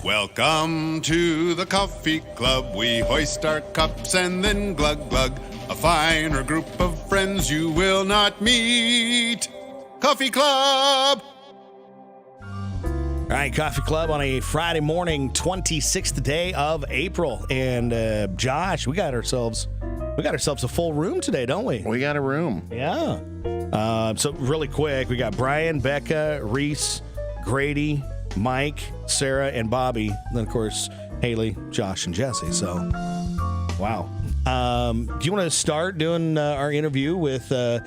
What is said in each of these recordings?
Welcome to the Coffee Club. We hoist our cups and then glug glug. A finer group of friends you will not meet. Coffee Club! All right, Coffee Club on a Friday morning, 26th day of April. And Josh, we got ourselves a full room today, don't we? We got a room. Yeah. So really quick, we got Brian, Becca, Reese, Grady, Mike, Sarah, and Bobby. And then, of course, Haley, Josh, and Jesse. So, wow. Do you want to start doing our interview with the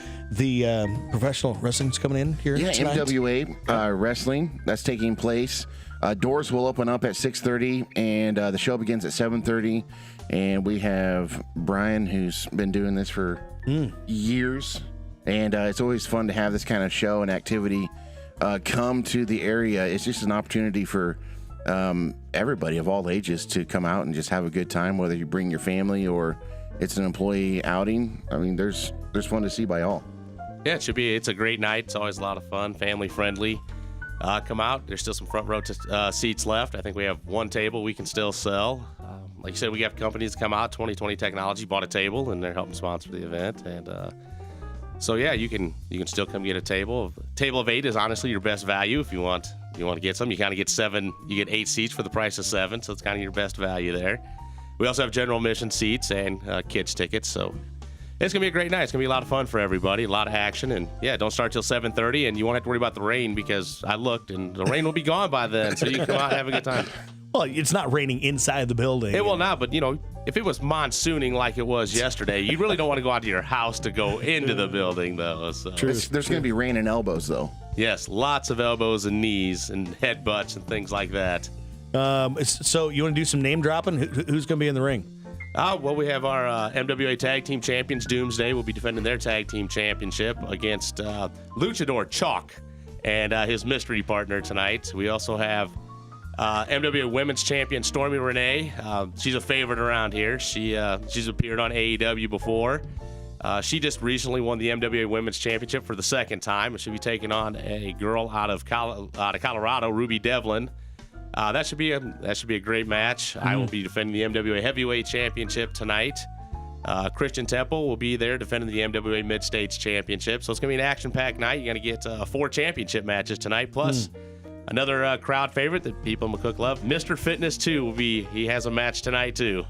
professional wrestling's coming in here tonight? MWA wrestling. That's taking place. Doors will open up at 6:30, and the show begins at 7:30. And we have Brian, who's been doing this for years. And it's always fun to have this kind of show and activity come to the area. It's just an opportunity for everybody of all ages to come out and just have a good time, whether you bring your family or it's an employee outing. I mean, there's fun to see by all. Yeah, it's a great night. It's always a lot of fun, family friendly. Come out. There's still some front row seats left. I think we have one table we can still sell. Like you said, we have companies that come out. 2020 Technology bought a table, and they're helping sponsor the event. And so yeah, you can still come get a table. Table of 8 is honestly your best value if you want to get some. You kind of get 7. You get 8 seats for the price of 7, so it's kind of your best value there. We also have general admission seats and kids tickets. So it's gonna be a great night. It's gonna be a lot of fun for everybody. A lot of action, and yeah, don't start till 7:30. And you won't have to worry about the rain because I looked, and the rain will be gone by then. So you can come out and have a good time. Well, it's not raining inside the building. It will not, but if it was monsooning like it was yesterday, you really don't want to go out to your house to go into the building, though. So. There's going to be rain and elbows, though. Yes, lots of elbows and knees and headbutts and things like that. So you want to do some name dropping? Who's going to be in the ring? Well, we have our MWA Tag Team Champions, Doomsday, will be defending their Tag Team Championship against Luchador Chalk and his mystery partner tonight. We also have MWA Women's Champion Stormy Renee. She's a favorite around here. She's appeared on AEW before. She just recently won the MWA Women's Championship for the second time. She'll be taking on a girl out of Colorado, Ruby Devlin. That should be a great match. I will be defending the MWA Heavyweight Championship tonight. Christian Temple will be there defending the MWA Mid-States Championship. So it's going to be an action-packed night. You're going to get 4 championship matches tonight, plus another crowd favorite that people in McCook love. Mr. Fitness 2 he has a match tonight too.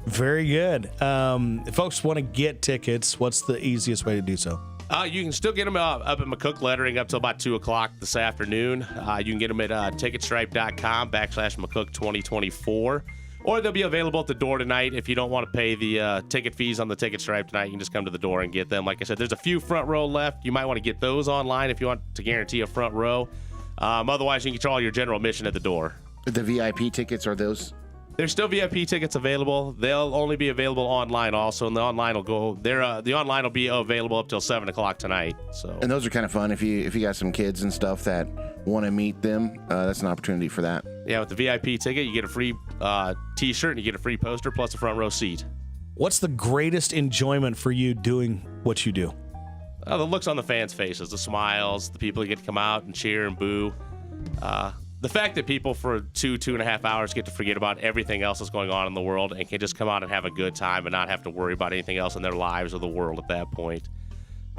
Very good. If folks want to get tickets, what's the easiest way to do so? You can still get them up at McCook Lettering up till about 2 o'clock this afternoon. You can get them at ticketstripe.com/McCook 2024. Or they'll be available at the door tonight. If you don't want to pay the ticket fees on the ticket stripe tonight, you can just come to the door and get them. Like I said, there's a few front row left. You might want to get those online if you want to guarantee a front row. Otherwise, you can control your general admission at the door. The VIP tickets, are those? There's still VIP tickets available. They'll only be available online also, and the online will be available up till 7 o'clock tonight. So. And those are kind of fun if you got some kids and stuff that want to meet them. That's an opportunity for that. Yeah, with the VIP ticket, you get a free T-shirt and you get a free poster plus a front row seat. What's the greatest enjoyment for you doing what you do? The looks on the fans' faces, the smiles, the people who get to come out and cheer and boo. The fact that people for 2.5 hours get to forget about everything else that's going on in the world and can just come out and have a good time and not have to worry about anything else in their lives or the world at that point.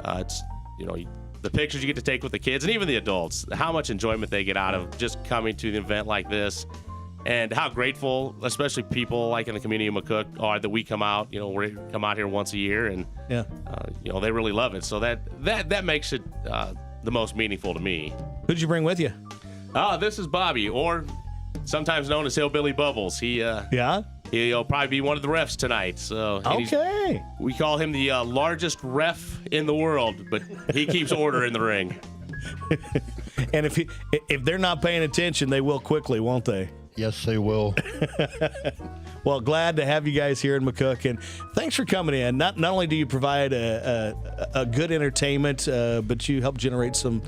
It's, the pictures you get to take with the kids and even the adults, how much enjoyment they get out of just coming to an event like this, and how grateful, especially people like in the community of McCook, are that we come out. We come out here once a year, and they really love it. So that makes it the most meaningful to me. Who'd you bring with you? This is Bobby, or sometimes known as Hillbilly Bubbles. He'll probably be one of the refs tonight. So okay, we call him the largest ref in the world, but he keeps order in the ring. And if they're not paying attention, they will quickly, won't they? Yes, they will. Well, glad to have you guys here in McCook, and thanks for coming in. Not only do you provide a good entertainment, but you help generate some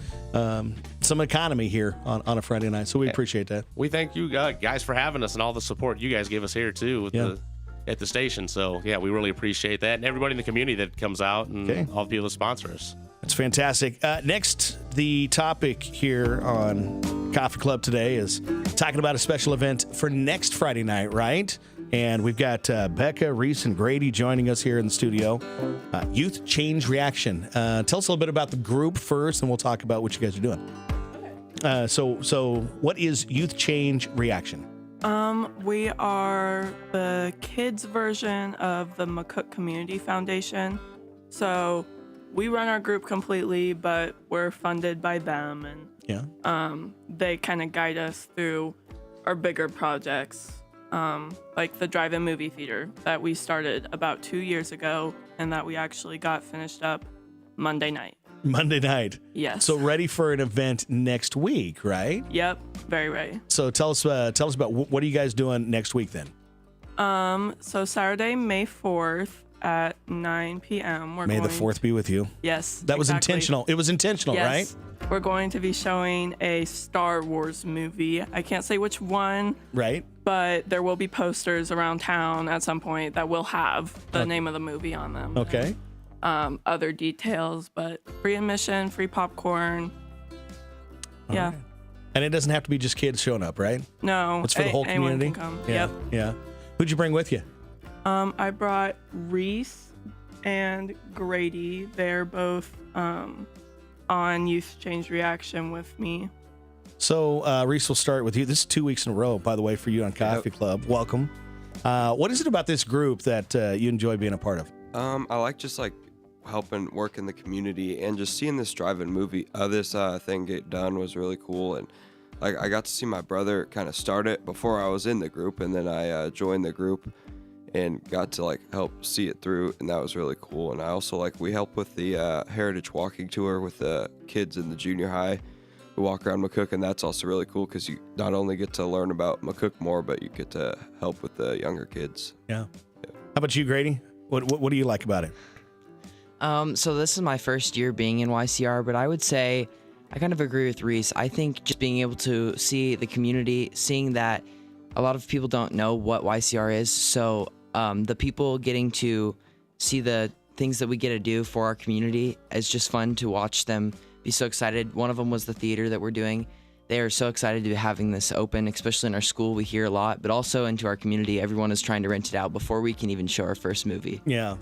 economy here on a Friday night. So we appreciate that. We thank you guys for having us and all the support you guys give us here too at the station. So yeah, we really appreciate that, and everybody in the community that comes out and all the people that sponsor us. That's fantastic. Next, the topic here on Coffee Club today is talking about a special event for next Friday night, right? And we've got Becca, Reese, and Grady joining us here in the studio. Youth Change Reaction. Tell us a little bit about the group first, and we'll talk about what you guys are doing. Okay. So what is Youth Change Reaction? We are the kids version of the McCook Community Foundation. So we run our group completely, but we're funded by them, and they kind of guide us through our bigger projects, like the drive-in movie theater that we started about 2 years ago, and that we actually got finished up Monday night. Monday night. Yes. So ready for an event next week, right? Yep, very ready. So tell us about what are you guys doing next week then? So Saturday, May 4th at 9 p.m. May the 4th be with you. Yes. That was exactly. intentional. It was intentional, Yes. right? We're going to be showing a Star Wars movie. I can't say which one. Right. But there will be posters around town at some point that will have the name of the movie on them. Okay. And, other details, but free admission, free popcorn. Yeah. Right. And it doesn't have to be just kids showing up, right? No. It's for the whole anyone community. Can come. Yeah. Yep. Yeah. Who'd you bring with you? I brought Reese and Grady. They're both on Youth Change Reaction with me. So, Reese, we'll start with you. This is 2 weeks in a row, by the way, for you on Coffee Club. Welcome. What is it about this group that you enjoy being a part of? I like just like helping work in the community and just seeing this drive-in movie, this thing get done was really cool. And like I got to see my brother kind of start it before I was in the group, and then I joined the group and got to like help see it through, and that was really cool. And I also we help with the heritage walking tour with the kids in the junior high who walk around McCook, and that's also really cool because you not only get to learn about McCook more, but you get to help with the younger kids. Yeah. How about you, Grady? What do you like about it? So this is my first year being in YCR, but I would say I kind of agree with Reese. I think just being able to see the community, seeing that a lot of people don't know what YCR is, so the people getting to see the things that we get to do for our community is just fun to watch them be so excited. One of them was the theater that we're doing. They are so excited to be having this open, especially in our school. We hear a lot, but also into our community. Everyone is trying to rent it out before we can even show our first movie. Yeah.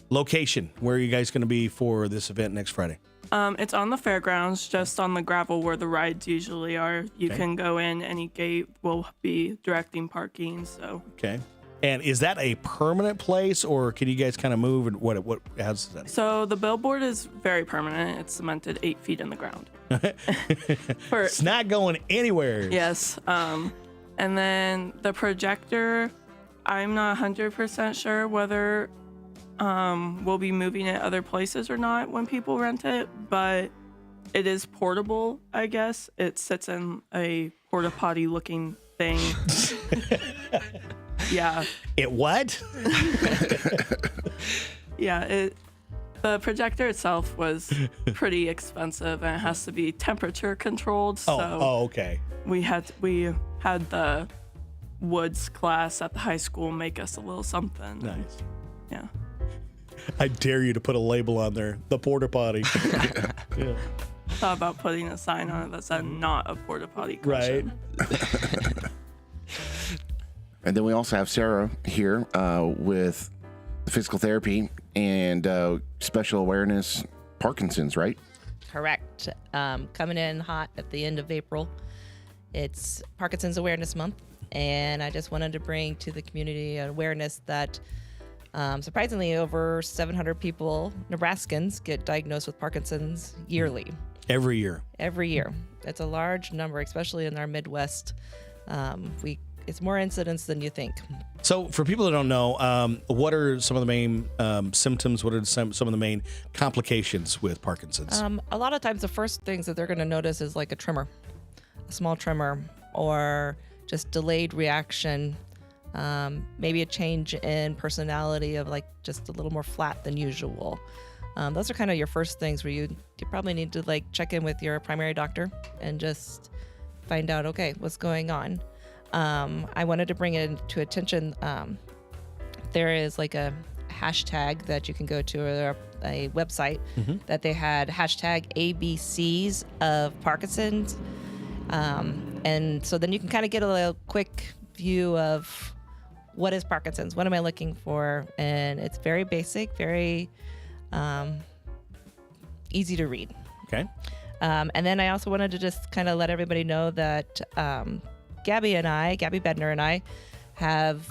Location, where are you guys going to be for this event next Friday? It's on the fairgrounds, just on the gravel where the rides usually are. You can go in, any gate will be directing parking, so. Okay. And is that a permanent place, or can you guys kind of move? And what how's that? So the billboard is very permanent. It's cemented 8 feet in the ground. It's not going anywhere. Yes. And then the projector, I'm not 100% sure whether we'll be moving it other places or not when people rent it, but it is portable, I guess. It sits in a porta potty looking thing. Yeah. It what? Yeah, the projector itself was pretty expensive, and it has to be temperature controlled. So okay. We had the Woods class at the high school make us a little something. Nice. Yeah. I dare you to put a label on there. The porta potty. Yeah. Thought about putting a sign on it that said "not a porta potty cushion." Right. And then we also have Sarah here with physical therapy and special awareness Parkinson's, right? Correct. Coming in hot at the end of April. It's Parkinson's Awareness Month, and I just wanted to bring to the community an awareness that surprisingly over 700 people, Nebraskans, get diagnosed with Parkinson's yearly. Every year. Every year. That's a large number, especially in our Midwest. It's more incidents than you think. So for people that don't know, what are some of the main symptoms? What are some of the main complications with Parkinson's? A lot of times the first things that they're going to notice is like a tremor, a small tremor, or just delayed reaction, maybe a change in personality of like just a little more flat than usual. Those are kind of your first things where you probably need to like check in with your primary doctor and just find out, okay, what's going on. I wanted to bring it to attention. There is like a hashtag that you can go to, or a website that they had hashtag ABCs of Parkinson's. And so then you can kind of get a little quick view of what is Parkinson's, what am I looking for, and it's very basic, very easy to read. Okay. And then I also wanted to just kind of let everybody know that Gabby Bedner and I have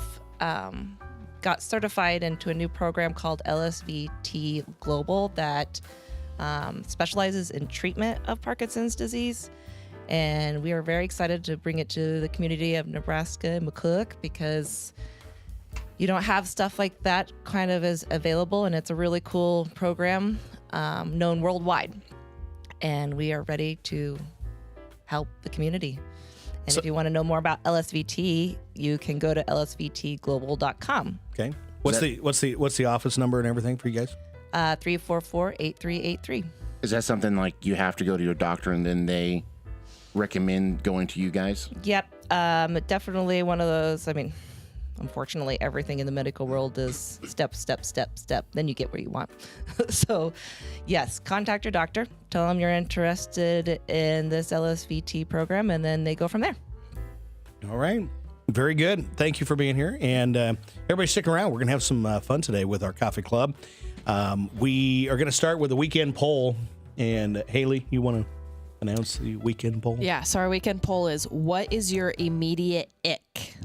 got certified into a new program called LSVT Global that specializes in treatment of Parkinson's disease. And we are very excited to bring it to the community of Nebraska and McCook because you don't have stuff like that kind of is available. And it's a really cool program known worldwide. And we are ready to help the community. And if you want to know more about LSVT, you can go to lsvtglobal.com. Okay. What's the office number and everything for you guys? 344-8383. Is that something like you have to go to your doctor and then they recommend going to you guys? Yep. Definitely one of those. I mean, unfortunately, everything in the medical world is step. Then you get where you want. So, yes, contact your doctor. Tell them you're interested in this LSVT program, and then they go from there. All right. Very good. Thank you for being here. And everybody stick around. We're going to have some fun today with our coffee club. We are going to start with a weekend poll. And Haley, you want to announce the weekend poll? Yeah. So our weekend poll is, what is your immediate ick?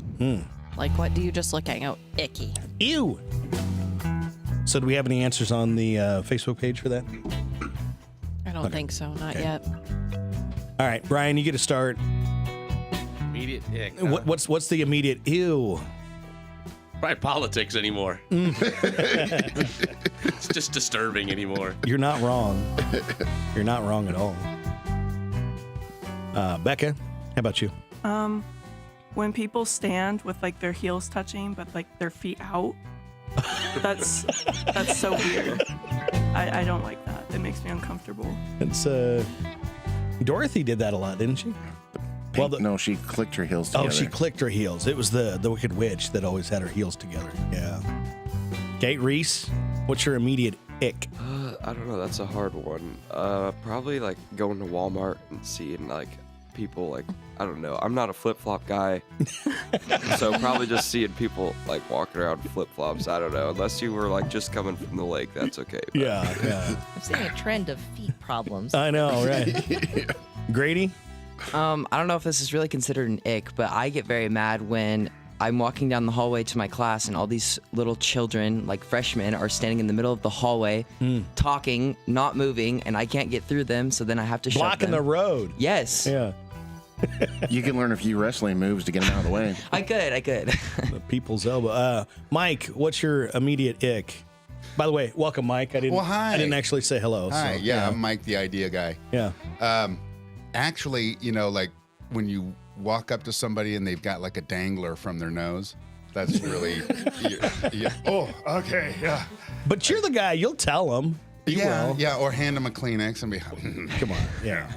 Like, what do you just look at? Oh, icky. Ew. So do we have any answers on the Facebook page for that? I don't think so. Not yet. All right, Brian, you get to start. Immediate ick. Huh? What's the immediate ew? Probably politics anymore. It's just disturbing anymore. You're not wrong. You're not wrong at all. Becca, how about you? When people stand with like their heels touching but like their feet out, that's so weird. I don't like that. It makes me uncomfortable. It's Dorothy did that a lot, didn't she? No, she clicked her heels together. Oh, she clicked her heels. It was the Wicked Witch that always had her heels together. Yeah. Kate Reese, what's your immediate ick? I don't know. That's a hard one. Probably like going to Walmart and seeing like people like, I don't know. I'm not a flip-flop guy. So probably just seeing people like walking around in flip-flops. I don't know. Unless you were like just coming from the lake, that's okay. But. Yeah. I'm seeing a trend of feet problems. I know, right? Grady? I don't know if this is really considered an ick, but I get very mad when I'm walking down the hallway to my class and all these little children, like freshmen, are standing in the middle of the hallway, talking, not moving, and I can't get through them, so then I have to shove Blocking them. the road. Yes. Yeah. You can learn a few wrestling moves to get them out of the way. I could. The people's elbow. Mike, what's your immediate ick? By the way, welcome, Mike. I Well, hi. didn't actually say hello. Hi, so, yeah, I'm Mike, the idea guy. Yeah. Actually, like when you walk up to somebody and they've got like a dangler from their nose, that's really. Oh, okay, yeah. But you're the guy. You'll tell them. Yeah, or hand them a Kleenex and be. Come on. Yeah.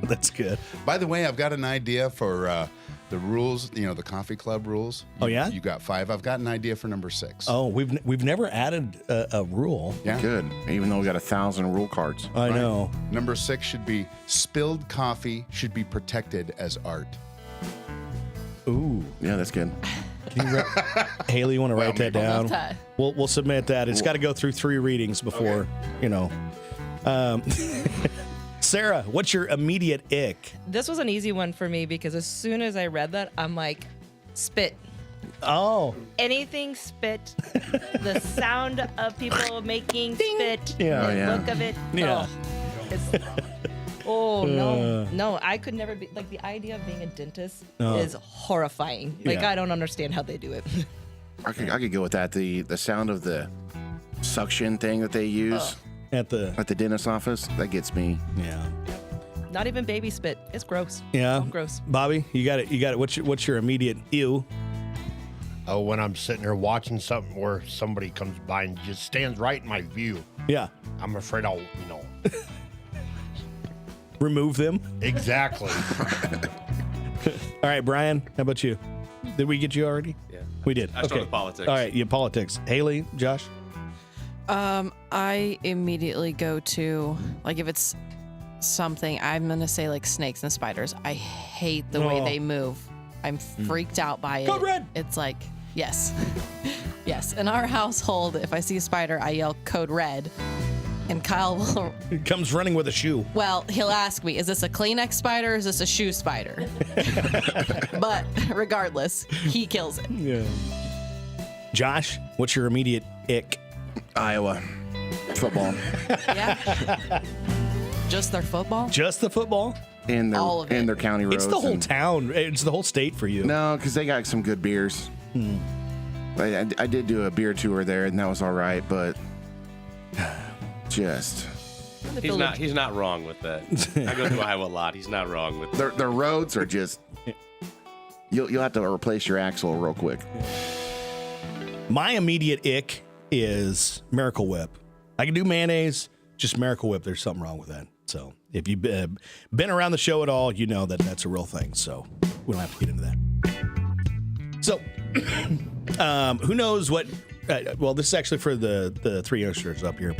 That's good. By the way, I've got an idea for the rules. The coffee club rules. Oh, yeah? You got 5. I've got an idea for number 6. Oh, we've never added a rule. Yeah. Good. Even though we got 1,000 rule cards. I know. Number 6 should be spilled coffee should be protected as art. Ooh. Yeah, that's good. Haley, you want to write that down? Love that. We'll submit that. It's got to go through 3 readings before, Sarah, what's your immediate ick? This was an easy one for me because as soon as I read that, I'm like, spit. Oh. Anything spit. The sound of people making spit. Yeah. The Oh, yeah. look of it. Yeah. No, I could never be like the idea of being a dentist Oh. is horrifying. Like Yeah. I don't understand how they do it. I could go with that. The sound of the suction thing that they use At the at the dentist's office, that gets me. yeah. Not even baby spit. It's gross. Yeah. It's all gross. Bobby, you got it. What's your immediate ew? Oh, when I'm sitting there watching something where somebody comes by and just stands right in my view, Yeah. I'm afraid I'll, Remove them. exactly. All right, Brian, how about you? Did we get you already? Yeah. We did. I started with politics. All right, politics. Haley, Josh? I immediately go to, like, if it's something, I'm going to say like snakes and spiders. I hate the way they move. I'm freaked out by it. Code red. It's like, yes. Yes. In our household, if I see a spider, I yell code red. And Kyle will, He comes running with a shoe. well, he'll ask me, is this a Kleenex spider or is this a shoe spider? But regardless, he kills it. Yeah. Josh, what's your immediate ick? Iowa football Yeah. Just their football? Just the football? and their All of it. and their county roads. It's the whole and- town. It's the whole state for you. No, because they got some good beers. I did do a beer tour there, and that was all right, but just He's not wrong with that. I go to Iowa a lot. He's not wrong with that. their roads are just. You'll have to replace your axle real quick. My immediate ick is Miracle Whip. I can do mayonnaise, just Miracle Whip. There's something wrong with that. So if you've been around the show at all, you know that that's a real thing. So we don't have to get into that. So who knows what? Well, this is actually for the three youngsters up here.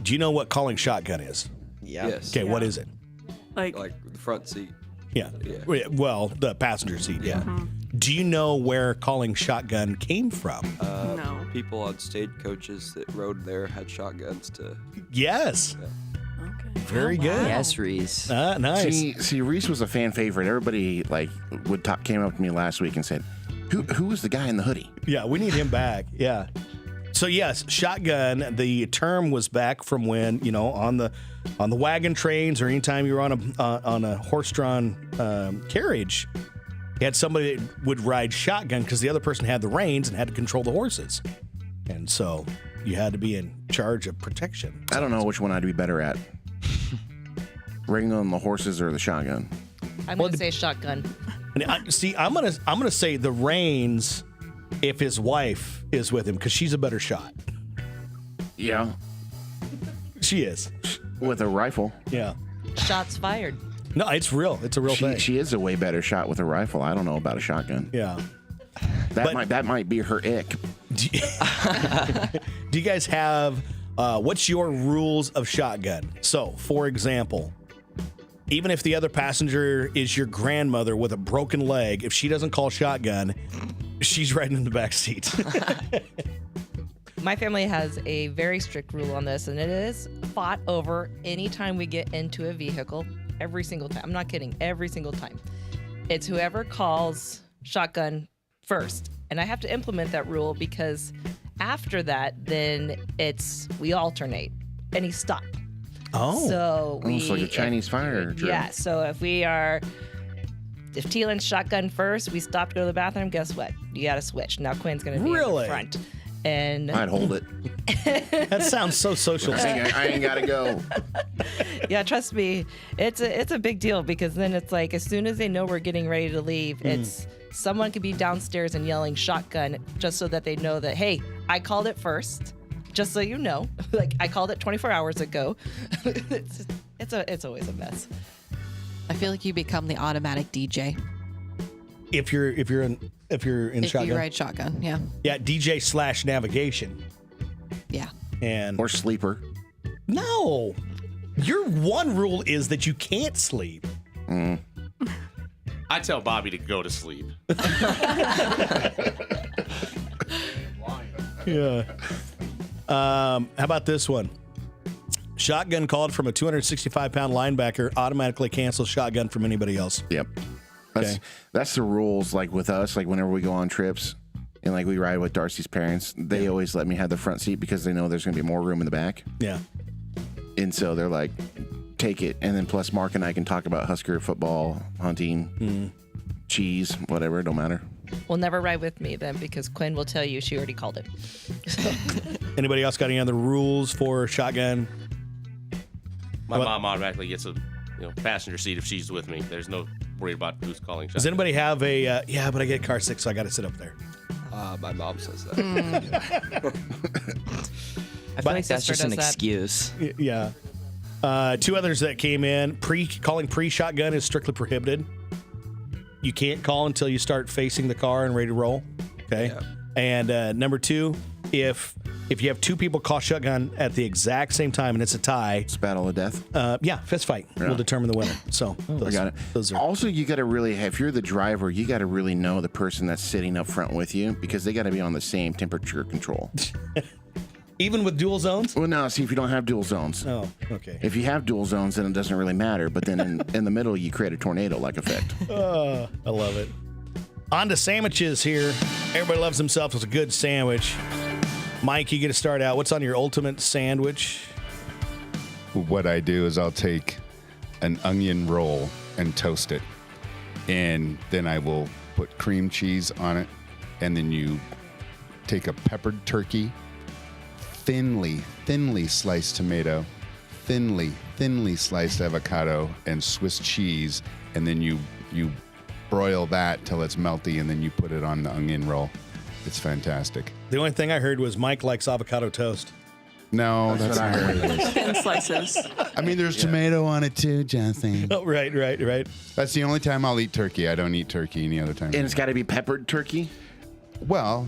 Do you know what calling shotgun is? Yeah. Yes. Okay, what is it? Like, Like the front seat. Yeah. Well, the passenger seat. Yeah. Do you know where calling shotgun came from? no. People on stagecoaches that rode there had shotguns to. Yes. Okay. Very good. Yes, Reese. Nice. See, Reese was a fan favorite. Everybody came up to me last week and said, "Who was the guy in the hoodie?" Yeah, we need him back. Yeah. So yes, shotgun. The term was back from when on the wagon trains or anytime you were on a horse-drawn carriage, you had somebody that would ride shotgun because the other person had the reins and had to control the horses, and so you had to be in charge of protection. I don't know which one I'd be better at. Wrangling the horses or the shotgun. I'm going to say shotgun. And I'm gonna say the reins if his wife is with him because she's a better shot. Yeah, She is. with a rifle. Yeah. Shots fired. No, it's real. It's a real thing. She is a way better shot with a rifle. I don't know about a shotgun. Yeah. That might be her ick. Do you guys have what's your rules of shotgun? So, for example, even if the other passenger is your grandmother with a broken leg, if she doesn't call shotgun, she's riding in the back seat. My family has a very strict rule on this, and it is fought over anytime we get into a vehicle. Every single time. I'm not kidding. Every single time. It's whoever calls shotgun first. And I have to implement that rule because after that, then we alternate. Any stop. Oh. So Almost like a Chinese fire drill. Yeah. So if Teelan's shotgun first, we stop to go to the bathroom. Guess what? You got to switch. Now Quinn's going to be in Really? the front. And I'd hold it. That sounds so social. I ain't got to go. yeah, trust me, it's a big deal because then it's like as soon as they know we're getting ready to leave, it's someone could be downstairs and yelling shotgun just so that they know that hey, I called it first. Just so you know, like I called it 24 hours ago. it's always a mess. I feel like you become the automatic DJ If you're in if shotgun. you ride shotgun. Yeah. Yeah, DJ / navigation. Yeah. And Or sleeper. no. Your one rule is that you can't sleep. I tell Bobby to go to sleep. Yeah. How about this one? Shotgun called from a 265-pound linebacker automatically cancels shotgun from anybody else. Yep. Okay. That's the rules. Like with us, like whenever we go on trips and like we ride with Darcy's parents, they always let me have the front seat because they know there's going to be more room in the back. Yeah. And so they're like, take it. And then plus Mark and I can talk about Husker football, hunting, cheese, whatever. It don't matter. Well, never ride with me then because Quinn will tell you she already called it. Anybody else got any other rules for shotgun? My mom automatically gets a passenger seat if she's with me. There's no worry about who's calling shots. Does anybody have a, yeah, but I get car sick, so I got to sit up there. My mom says that. I feel like that's sister just an does that. excuse. Yeah. Two others that came in. Calling pre-shotgun is strictly prohibited. You can't call until you start facing the car and ready to roll. Okay. Yeah. And number two, if you have two people call shotgun at the exact same time and it's a tie, It's battle of death. fist fight will determine the winner. So I got it. Those are Also, you got to really, if you're the driver, you got to really know the person that's sitting up front with you because they got to be on the same temperature control. even with dual zones. Well, now, see if you don't have dual zones. Oh, okay. If you have dual zones, then it doesn't really matter. But then in the middle, you create a tornado-like effect. I love it. On to sandwiches here. Everybody loves themselves with a good sandwich. Mike, you get to start out. What's on your ultimate sandwich? What I do is I'll take an onion roll and toast it. And then I will put cream cheese on it. And then you take a peppered turkey, thinly sliced tomato, thinly sliced avocado, and Swiss cheese. And then you broil that till it's melty, and then you put it on the onion roll. It's fantastic. The only thing I heard was Mike likes avocado toast. No, that's what I not heard. what it is. Thin slices. I mean, there's tomato on it too, Jesse. Oh, right. That's the only time I'll eat turkey. I don't eat turkey any other time. And it's got to be peppered turkey. Well,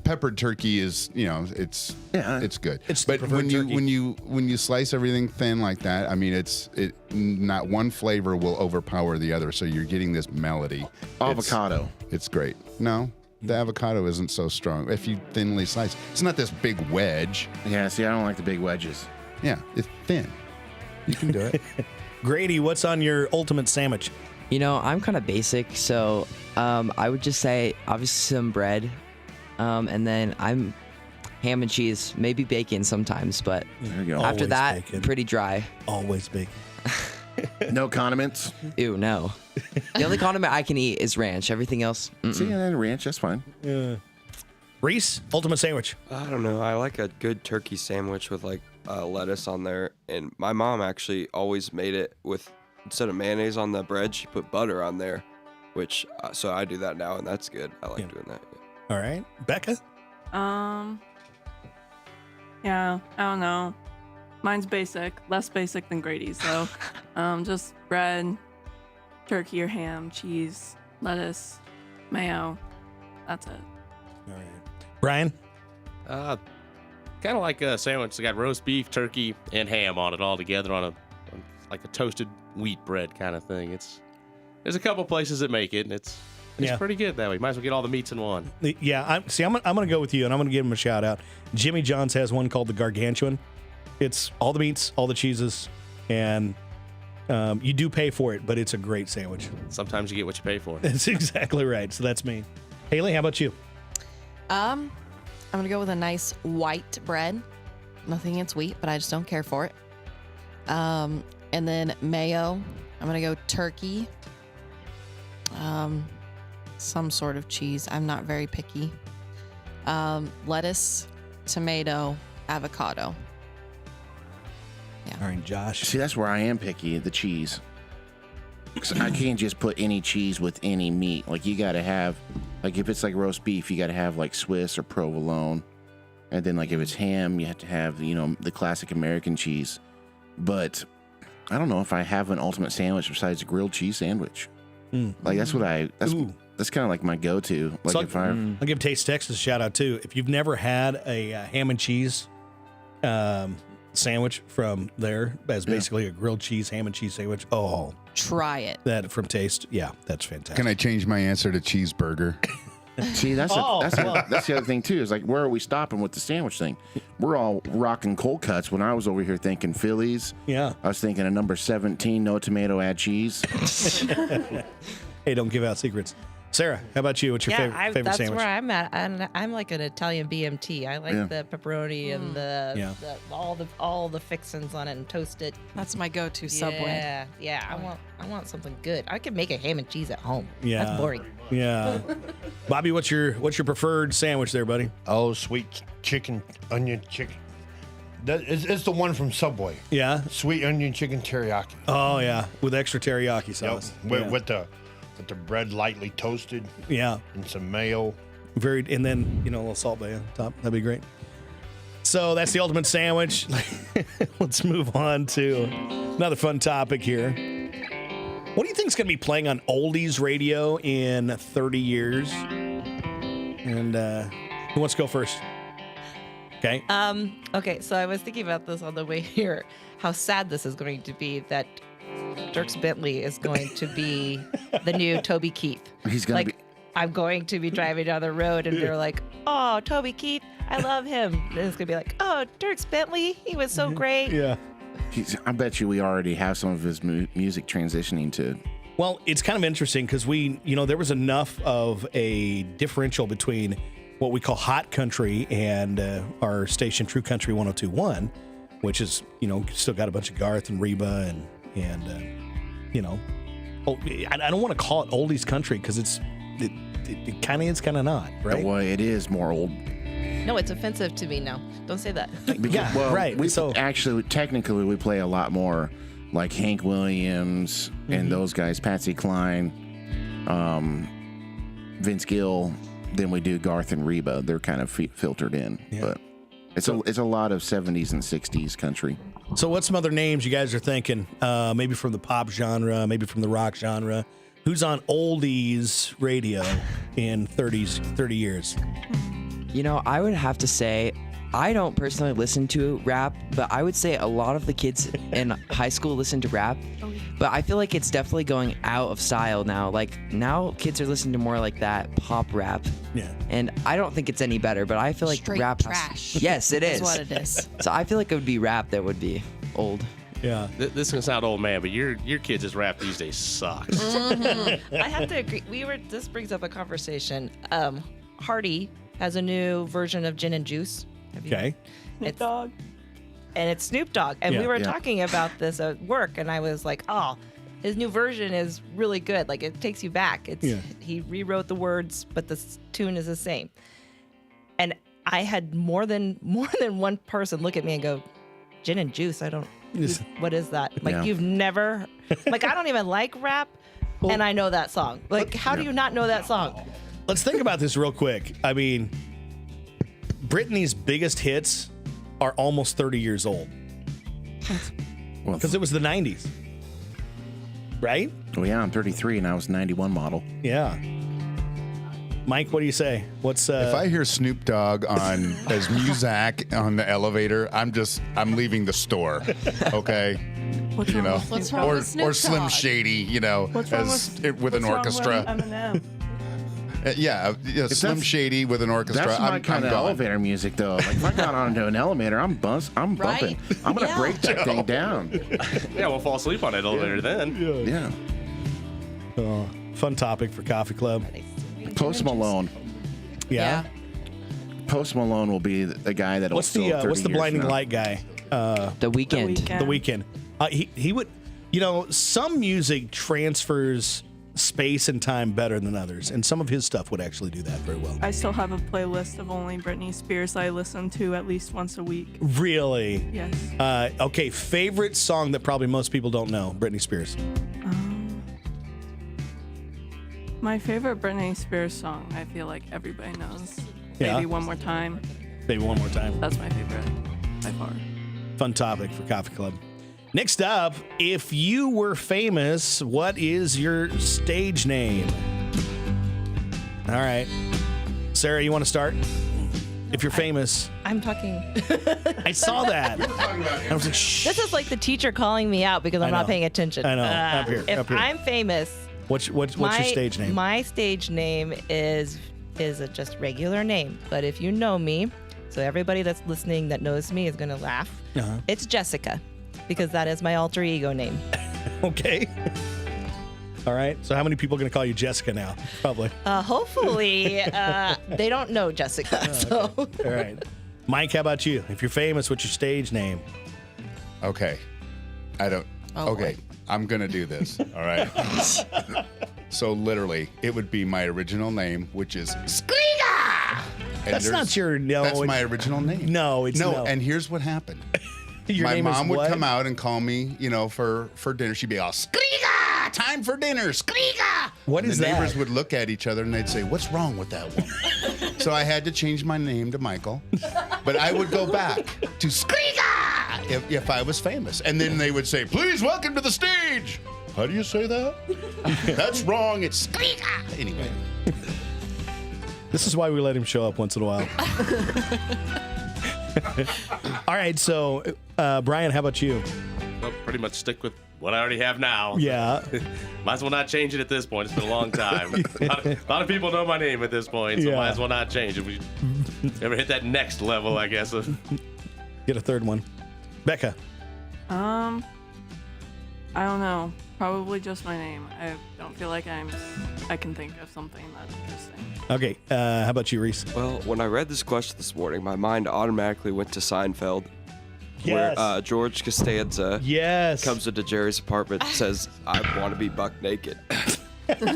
peppered turkey is, it's good. It's the but preferred when turkey. you slice everything thin like that, I mean, it not one flavor will overpower the other, so you're getting this melody. Avocado. It's great. No, the avocado isn't so strong. If you thinly slice, it's not this big wedge. Yeah, see, I don't like the big wedges. Yeah, it's thin. You can do it. Grady, what's on your ultimate sandwich? I'm kind of basic, so I would just say obviously some bread, and then I'm ham and cheese, maybe bacon sometimes, but There you go. after Always that, bacon. pretty dry. Always bacon. No condiments. Ew, no. The only condiment I can eat is ranch. Everything else, See, and ranch, that's fine. Reese, ultimate sandwich. I don't know. I like a good turkey sandwich with like lettuce on there. And my mom actually always made it with, instead of mayonnaise on the bread, she put butter on there, which, so I do that now, and that's good. I like doing that. All right. Becca? Yeah, I don't know. Mine's basic, less basic than Grady's, though. Just bread, turkey or ham, cheese, lettuce, mayo. That's it. All right. Brian? Kind of like a sandwich. They got roast beef, turkey, and ham on it all together on like a toasted wheat bread kind of thing. There's a couple places that make it, and it's pretty good that way. Might as well get all the meats in one. Yeah, I'm going to go with you, and I'm going to give him a shout out. Jimmy John's has one called the Gargantuan. It's all the meats, all the cheeses, and you do pay for it, but it's a great sandwich. Sometimes you get what you pay for. That's exactly right. So that's me. Haley, how about you? I'm gonna go with a nice white bread. Nothing against wheat, but I just don't care for it. And then mayo. I'm gonna go turkey. Some sort of cheese. I'm not very picky. Lettuce, tomato, avocado. All right, Josh. See, that's where I am picky, the cheese. 'Cause I can't just put any cheese with any meat. Like, you got to have, like, if it's like roast beef, you got to have, like, Swiss or provolone. And then, like, if it's ham, you have to have, the classic American cheese. But I don't know if I have an ultimate sandwich besides a grilled cheese sandwich. Like, that's what that's kind of like my go-to. Like, So if I'll give Taste Texas a shout out too. If you've never had a ham and cheese sandwich from there, as basically a grilled cheese, ham and cheese sandwich. Oh, Try it. that from Taste. Yeah, that's fantastic. Can I change my answer to cheeseburger? See, that's the other thing too. Is like, where are we stopping with the sandwich thing? We're all rocking cold cuts. When I was over here thinking Phillies, Yeah. I was thinking of number 17, no tomato, add cheese. Hey, don't give out secrets. Sarah, how about you? What's your favorite that's sandwich? where I'm at. And I'm like an Italian BMT. I like the pepperoni and the all the fixins on it and toast it. That's my go-to Subway. Yeah. I want something good. I could make a ham and cheese at home. Yeah. That's boring. Yeah. Bobby, what's your preferred sandwich there, buddy? Oh, sweet chicken, onion chicken. It's the one from Subway. Yeah. Sweet onion chicken teriyaki. Oh yeah, with extra teriyaki sauce. With the bread lightly toasted Yeah. and some mayo. And then a little Salt Bay on top. That'd be great. So that's the ultimate sandwich. Let's move on to another fun topic here. What do you think is going to be playing on oldies radio in 30 years? And who wants to go first? Okay. Okay, so I was thinking about this on the way here, how sad this is going to be that Dierks Bentley is going to be the new Toby Keith. He's gonna be. I'm going to be driving down the road and they're like, oh, Toby Keith, I love him. And it's going to be like, oh, Dierks Bentley, he was so great. Yeah. I bet you we already have some of his music transitioning to. Well, it's kind of interesting because there was enough of a differential between what we call hot country and our station True Country 102.1, which is, still got a bunch of Garth and Reba and I don't want to call it oldies country because it kind of is, kind of not, right? Well, it is more old. No, it's offensive to me now. Don't say that. Yeah, right. We So actually, technically, we play a lot more like Hank Williams and those guys, Patsy Cline, Vince Gill, than we do Garth and Reba. They're kind of filtered in, but it's a lot of 70s and 60s country. So what's some other names you guys are thinking? Maybe from the pop genre, maybe from the rock genre. Who's on oldies radio in 30 years? I would have to say, I don't personally listen to rap, but I would say a lot of the kids in high school listen to rap. But I feel like it's definitely going out of style now. Like, now kids are listening to more like that pop rap. Yeah. And I don't think it's any better, but I feel like Straight rap trash. Yes, it is. That's what it is. So I feel like it would be rap that would be old. Yeah. This is gonna sound old man, but your kids' rap these days sucks. I have to agree. This brings up a conversation. Hardy has a new version of Gin and Juice. Okay. It's Dog. and it's Snoop Dogg. And we were talking about this at work, and I was like, oh, his new version is really good. Like, it takes you back. He rewrote the words, but the tune is the same. And I had more than one person look at me and go, Gin and Juice, what is that? Like, you've never, like, I don't even like rap, and I know that song. Like, how do you not know that song? Let's think about this real quick. I mean, Britney's biggest hits are almost 30 years old. Because it was the 90s. Right? Well, yeah, I'm 33 and I was 91 model. Yeah. Mike, what do you say? What's If I hear Snoop Dogg on as Muzak on the elevator, I'm leaving the store. Okay. What's wrong with What's Snoop wrong Dogg? with Snoop Or Slim Dogg? Shady, What's wrong with an what's wrong orchestra. with Eminem? Slim Shady with an orchestra. That's my I'm kind of gone. elevator music, though. Like, if I got onto an elevator, I'm bumping. Right? I'm gonna Yeah. break that thing down. Yeah, we'll fall asleep on that elevator then. Yeah. fun topic for Coffee Club? Post Malone. Yeah. Post Malone will be the guy that'll. What's the blinding light guy? The Weeknd. The Weeknd. He would, some music transfers space and time better than others, and some of his stuff would actually do that very well. I still have a playlist of only Britney Spears I listen to at least once a week. Really? Yes. Okay, favorite song that probably most people don't know, Britney Spears. My favorite Britney Spears song, I feel like everybody knows. Yeah. Maybe One More Time. Maybe one more time. That's my favorite by far. Fun topic for Coffee Club. Next up, if you were famous, what is your stage name? All right. Sarah, you want to start? If you're famous. I'm talking. I saw that. I was like, shh. This is like the teacher calling me out because I'm know. not paying attention. I know. Up here, If up here. I'm famous, What's your stage name? My stage name is a just regular name. But if you know me, so everybody that's listening that knows me is gonna laugh. Uh-huh. It's Jessica, because that is my alter ego name. Okay. All right. So how many people are going to call you Jessica now? Probably. Hopefully, they don't know Jessica. So. All right. Mike, how about you? If you're famous, what's your stage name? Okay. I don't. Oh, okay. boy. I'm going to do this. All right. So literally, it would be my original name, which is Skriga. And That's not your That's my original name. No, it's no. And here's what happened. Your My name is mom would what? come out and call me, for dinner. She'd be all, Skriga! Time for dinner, Skriga! What and is the that? neighbors would look at each other and they'd say, what's wrong with that woman? So I had to change my name to Michael. But I would go back to Skriga if I was famous. And then they would say, please welcome to the stage. How do you say that? That's wrong. It's Skriga. Anyway. This is why we let him show up once in a while. All right, so Brian, how about you? Well, pretty much stick with what I already have now. Yeah. Might as well not change it at this point. It's been a long time. A lot of people know my name at this point, so Yeah. might as well not change it. We ever hit that next level, I guess. Get a third one. Becca. I don't know. Probably just my name. I don't feel like I can think of something that's interesting. Okay, how about you, Reese? Well, when I read this question this morning, my mind automatically went to Seinfeld, Yes. where George Costanza Yes. comes into Jerry's apartment and says, "I want to be buck naked."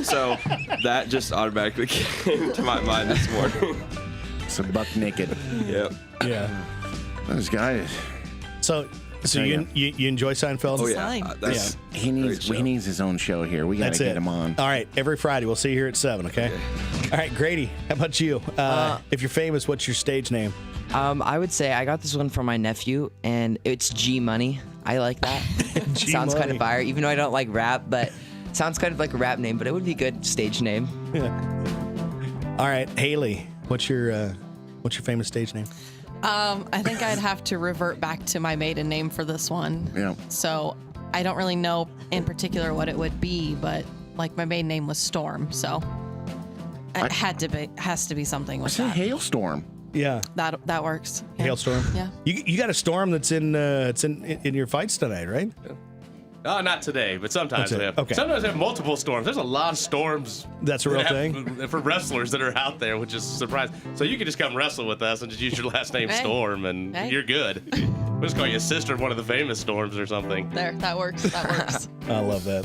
So that just automatically came to my mind this morning. Some buck naked. Yep. Yeah. Those guys. So Yeah. you enjoy Seinfeld? Oh yeah, Fine. that's He needs great show. his own show here. We gotta That's get it. him on. All right, every Friday. We'll see you here at 7, okay? All right, Grady, how about you? If you're famous, what's your stage name? I would say I got this one from my nephew, and it's G Money. I like that. G Sounds kind Money. of fire, even though I don't like rap, but sounds kind of like a rap name, but it would be a good stage name. All right, Haley, what's your famous stage name? I think I'd have to revert back to my maiden name for this one. Yeah. So I don't really know in particular what it would be, but like my maiden name was Storm, so it has to be something I with said that. hailstorm. Yeah, That works. Yeah. Hailstorm. Yeah. You got a storm that's in your fights tonight, right? Oh, not today, but sometimes That's we it. have. Okay. Sometimes we have multiple storms. There's a lot of storms. That's a real that thing? have- for wrestlers that are out there, which is surprising. So you can just come wrestle with us and just use your last name Hey. Storm, and Hey. you're good. We'll just call you a sister of one of the famous storms or something. There, that works. That works. I love that.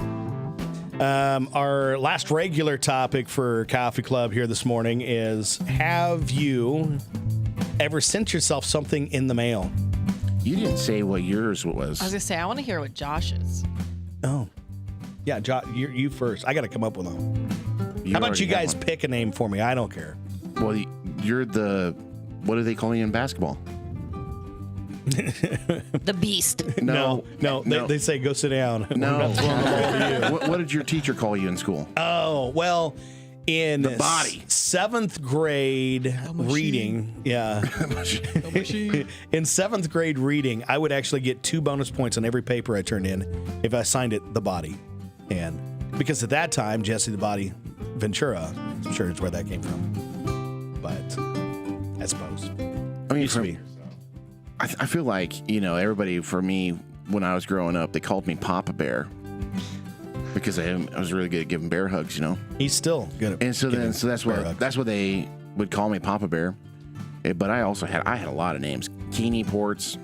Our last regular topic for Coffee Club here this morning is: have you ever sent yourself something in the mail? You didn't say what yours was. I was gonna say I want to hear what Josh's. Oh, yeah, you first. I got to come up with them. How about already you got guys one. pick a name for me? I don't care. Well, you're the. What do they call you in basketball? The Beast. No. They say go sit down. I'm No. not throwing the ball to you. What did your teacher call you in school? Oh, well, in The body. 7th grade reading, yeah. In 7th grade reading, I would actually get 2 bonus points on every paper I turned in if I signed it the body. And because at that time, Jesse the Body Ventura, I'm sure it's where that came from. But I suppose. I mean, Used to be. I feel like, everybody, for me, when I was growing up, they called me Papa Bear because I was really good at giving bear hugs, He's still good at And so giving that's bear hugs. what they would call me, Papa Bear. But I also had a lot of names: Keeny Ports,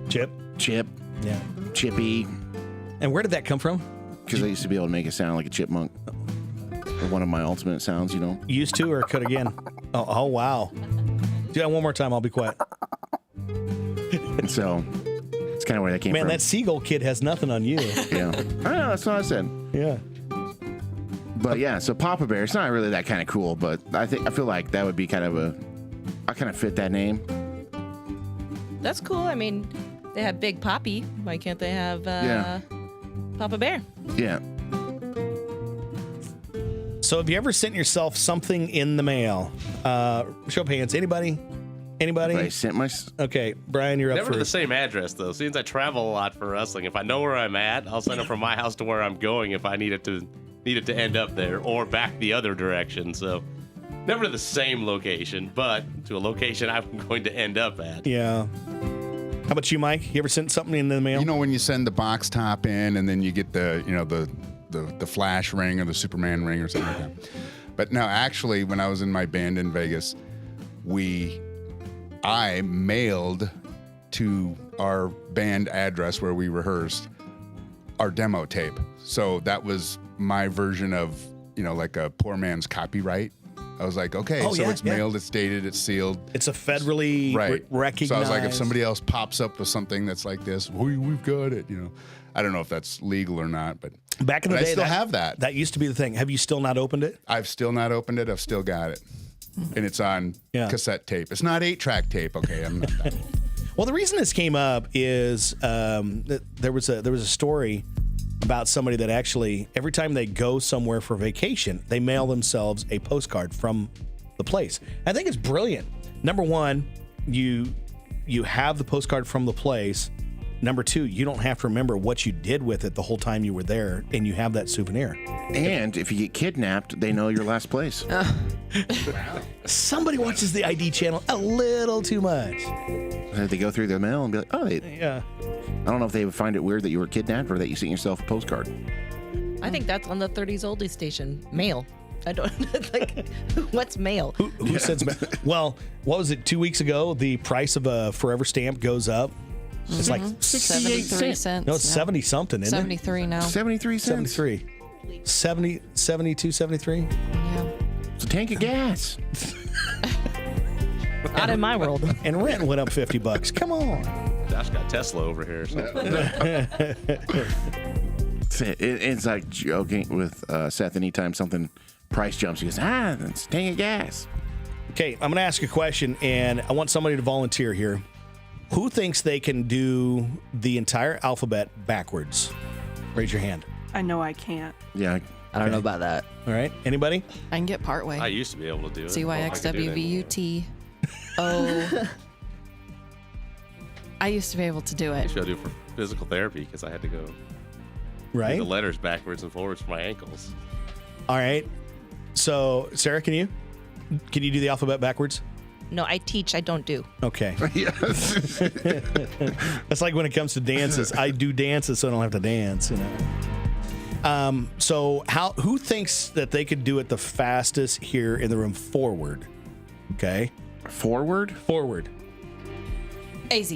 Chip. Chip, Yeah. Chippy, And where did that come from? because I used to be able to make it sound like a chipmunk. One of my ultimate sounds, Used to or could again? Oh wow. Do that one more time, I'll be quiet. And so it's kind of where that came Man, from. that seagull kid has nothing on you. Yeah. I know, that's what I said. Yeah. But yeah, so Papa Bear, it's not really that kind of cool, but I feel like that would be kind of I kind of fit that name. That's cool. I mean, they have Big Poppy. Why can't they have Yeah. Papa Bear? Yeah. So have you ever sent yourself something in the mail? Show of hands. Anybody? But I sent my. Okay, Brian, you're up Never to the first. same address though. Since I travel a lot for wrestling, if I know where I'm at, I'll send it from my house to where I'm going if I need it to end up there, or back the other direction. So never to the same location, but to a location I'm going to end up at. Yeah. How about you, Mike? You ever sent something in the mail? When you send the box top in and then you get the Flash ring or the Superman ring or something like that. But no, actually, when I was in my band in Vegas, I mailed to our band address where we rehearsed our demo tape. So that was my version of, like a poor man's copyright. I was like, okay, Oh, so yeah, it's yeah. mailed, it's dated, it's sealed. It's a federally Right. recognized. So I was like, if somebody else pops up with something that's like this, we've got it, I don't know if that's legal or not, but Back in the but day, I still have that. That used to be the thing. Have you still not opened it? I've still not opened it. I've still got it. And it's on Yeah. cassette tape. It's not 8-track tape. Okay, I'm not that old. Well, the reason this came up is that there was a story about somebody that actually every time they go somewhere for vacation, they mail themselves a postcard from the place. I think it's brilliant. Number one, you you have the postcard from the place. Number 2, you don't have to remember what you did with it the whole time you were there, and you have that souvenir. And if you get kidnapped, they know your last place. Somebody watches the ID channel a little too much. They go through their mail and be like, oh, Yeah. I don't know if they would find it weird that you were kidnapped or that you sent yourself a postcard. I think that's on the 30s oldies station. Mail. I don't like what's mail. Who sends mail? Well, what was it, 2 weeks ago? The price of a forever stamp goes up. It's like 73 cents. No, it's 70 something, isn't 73 now. 73 it? cents. 73. 70, 72, 73? Yeah. It's a tank of gas. Not in my world. And rent went up $50. Come on. Josh got Tesla over here. So. It's like joking with Seth anytime something price jumps. He goes, it's a tank of gas. Okay, I'm going to ask a question, and I want somebody to volunteer here. Who thinks they can do the entire alphabet backwards? Raise your hand. I know I can't. Yeah. I don't know about that. All right. Anybody? I can get part I way. used to be able to do it. CYXWVUT. I used to be able to do I it. used to do it for physical therapy because I had to go do Right. the letters backwards and forwards for my ankles. All right. So, Sarah, can you do the alphabet backwards? No, I teach. I don't do. Okay. Yes. That's like when it comes to dances. I do dances so I don't have to dance, you know. So who thinks that they could do it the fastest here in the room? Forward. Okay. Forward? Forward. AZ.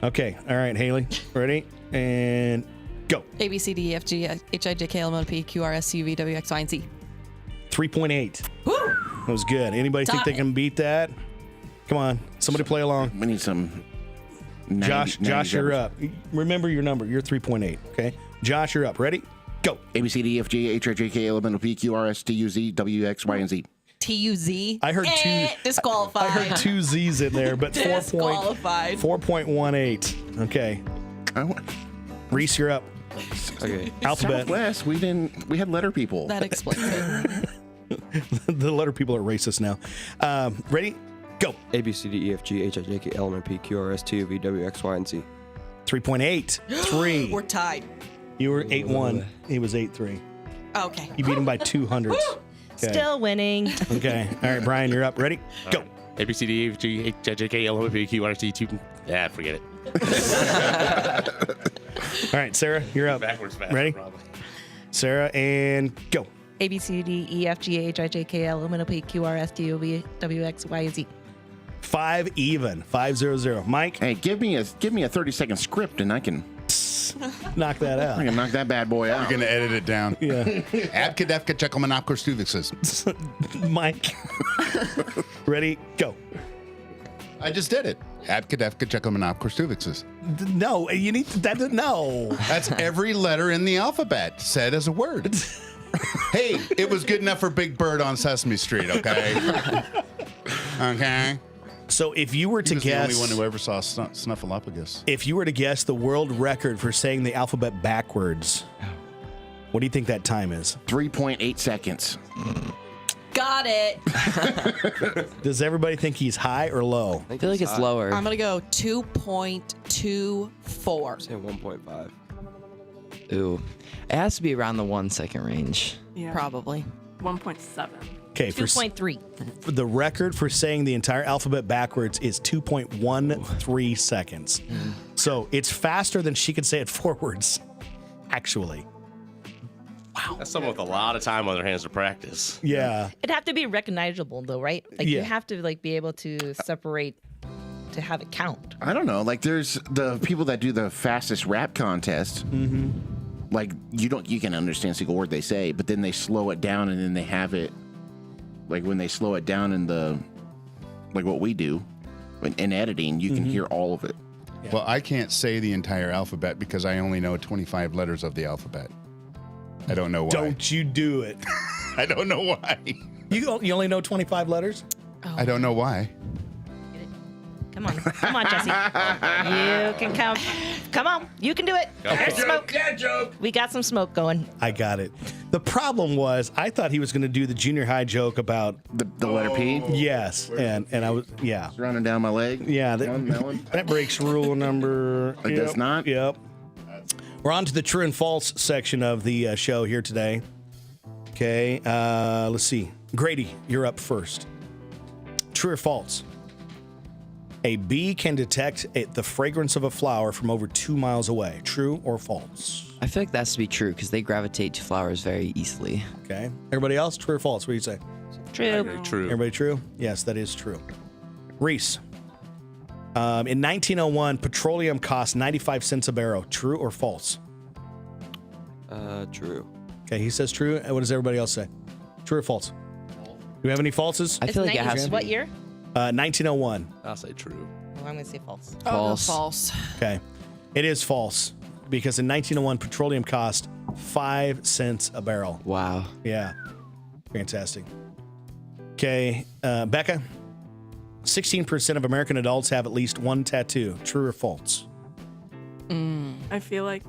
Okay. All right, Haley. Ready? And go. A, B, C, D, E, F, G, H, I, J, K, L, M, N, P, Q, R, S, T, U, V, W, X, Y, and Z. 3.8. That was good. Anybody think Top they it. can beat that? Come on. Somebody play along. We need some. Josh, you're up. Remember your number. You're 3.8. Okay. Josh, you're up. Ready? Go. A, B, C, D, E, F, G, H, I, J, K, L, M, N, P, Q, R, S, T, U, Z, W, X, Y, and Z. T-U-Z. I heard two. Disqualified. I heard 2 Z's in there, but Disqualified. 4.18. Okay. Reese, you're up. Okay. Alphabet. Southwest, we had letter people. That explains it. The letter people are racist now. Ready? Go. A, B, C, D, E, F, G, H, I, J, K, L, M, N, P, Q, R, S, T, U, V, W, X, Y, and Z. 3.8. 3. We're tied. You were 8-1. He was 8-3. Oh, okay. You beat him by 200s. Okay. Still winning. Okay. All right, Brian, you're up. Ready? Go. A, B, C, D, E, F, G, H, I, J, K, L, M, N, P, Q, R, S, T, U. Yeah, forget it. All right, Sarah, you're up. Backwards fast. Ready? Probably. Sarah, and go. A, B, C, D, E, F, G, H, I, J, K, L, M, N, P, Q, R, S, T, U, V, W, X, Y, and Z. 5 even. 5-0-0. Mike, Hey, give me a 30-second script and I can knock that out. knock that bad boy out. You're gonna edit it down. Yeah. Abkadefka Czechomanakorstuvixes. Mike. Ready? Go. I just did it. Abkadefka Czechomanakorstuvixes. No, you need that. No. That's every letter in the alphabet said as a word. Hey, it was good enough for Big Bird on Sesame Street, okay? Okay. So if you were to He was guess, the only one who ever saw Snuffleupagus. if you were to guess the world record for saying the alphabet backwards, what do you think that time is? 3.8 seconds. Got it. Does everybody think he's high or low? I feel like it's lower. I'm going to go 2.24. Say 1.5. Ooh. It has to be around the 1 second range. Yeah. Probably. 1.7. Okay, for 2.3. the record for saying the entire alphabet backwards is 2.13 seconds. So it's faster than she could say it forwards, actually. That's someone with a lot of time on their hands to practice. Yeah. It'd have to be recognizable, though, right? Like Yeah. you have to be able to separate to have it count. I don't know. Like, there's the people that do the fastest rap contest. Mm-hmm. Like, you can understand a single word they say, but then they slow it down and then they have it. Like, when they slow it down in like what we do in editing, you can hear all of it. Well, I can't say the entire alphabet because I only know 25 letters of the alphabet. I don't know why. Don't you do it. I don't know why. You only know 25 letters? I don't know why. Come on, Jesse. You can come. Come on, you can do it. There's smoke. We got some smoke going. I got it. The problem was I thought he was going to do the junior high joke about The letter P. yes, and I was Running down my leg. yeah That one? that breaks rule number. It does not? Yep. We're on to the true and false section of the show here today. Okay, let's see. Grady, you're up first. True or false? A bee can detect the fragrance of a flower from over 2 miles away. True or false? I feel like that's to be true because they gravitate to flowers very easily. Okay. Everybody else, true or false? What do you say? True. True. Everybody true? Yes, that is true. Reese. In 1901, petroleum cost 95 cents a barrel. True or false? True. Okay, he says true. And what does everybody else say? True or false? Do we have any falses? I feel like it has to What be. year? 1901. I'll say true. Oh, I'm going to say false. False. False. Okay. It is false because in 1901, petroleum cost 5 cents a barrel. Wow. Yeah. Fantastic. Okay. Becca, 16% of American adults have at least one tattoo. True or false? I feel like